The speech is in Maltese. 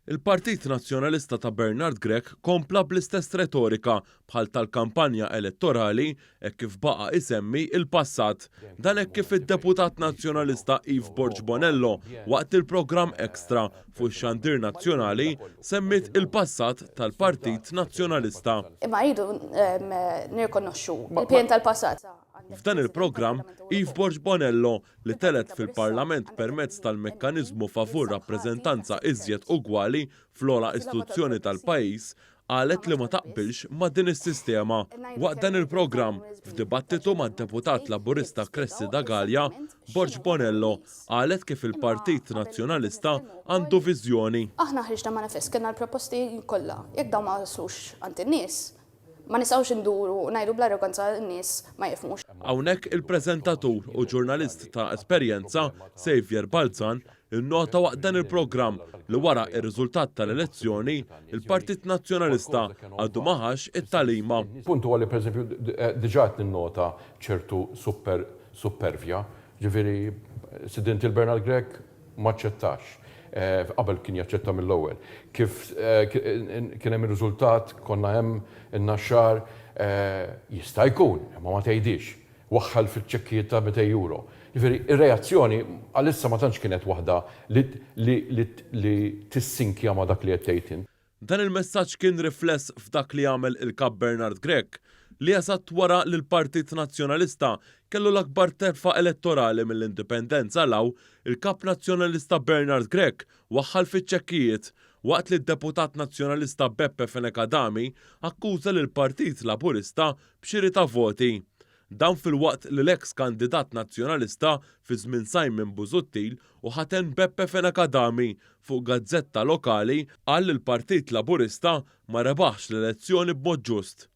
Il-Partit Nazzjonalista ta' Bernard Grech kompla bl-istess retorika bħal tal-kampanja elettorali hekk kif baqa' isemmi il-passat. Dan hekk kif id-Deputat Nazzjonalista Yves Borg Bonello waqt il-programm Extra fuq ix-Xandir Nazzjonali semmit il-passat tal-Partit Nazzjonalista. Imma rridu nirkonoxxu il-pjen tal-passat. F'dan il-programm, Yves Borg Bonello li telet fil-Parlament permezz tal-mekkaniżmu favur rappreżentanza iżjed ugwali fl-ogħla istituzzjoni tal-pajjiż qalet li ma taqbilx ma' din is-sistema. Waqt dan il-programm, f'dibattitu mad-deputat Laburista Cressi Dagalja, Borg Bonello qalet kif il-Partit Nazzjonalista għandu viżjoni. Aħna ħriġna manifest kienna l-proposti kollha, jekk dawn ma waslux għand in-nies. Ma nisawx induru ngħidu bl-arroganza n-nies ma jifhmux. Hawnhekk il-preżentatur u ġurnalist ta' esperjenza Xavier Balzan innota waqt dan il-programm li wara ir-riżultat tal-elezzjoni il-Partit Nazzjonalista għaddu maħax it-talima. Puntu għalli pereżempju diġà qed ninnota ċertu supervja, ġifieri Sidint il-Bernard Grech ma ċettax. Qabel kien jaċċetta mill-ewwel. Kif kien hemm ir-riżultat, konna hemm in-naxxar jista' jkun, ma tgħidix. Waħħal fiċ-ċekkijiet ta' €200. Ġifieri ir-reazzjoni għalissa ma tantx kienet waħda li tissinkja ma' dak li qed tgħid. Dan il-messaġġ kien rifless f'dak li għamel il-Kap Bernard Grech li eżatt wara li l-Partit Nazzjonalista kellu l-akbar terfa elettorali mill-indipendenza law il-Kap Nazzjonalista Bernard Grech waħħal fiċ-ċekkijiet waqt li d-Deputat Nazzjonalista Beppe Fenekadami akkuża lil Partit Laburista b'xiri ta' voti. Dan fil-waqt li l-eks kandidat nazzjonalista fi żmien Simon Busuttil u ħaten Beppe Fenekadami fuq gazzetta lokali qal li l-Partit Laburista ma rebaħx l-elezzjoni b'mod ġust.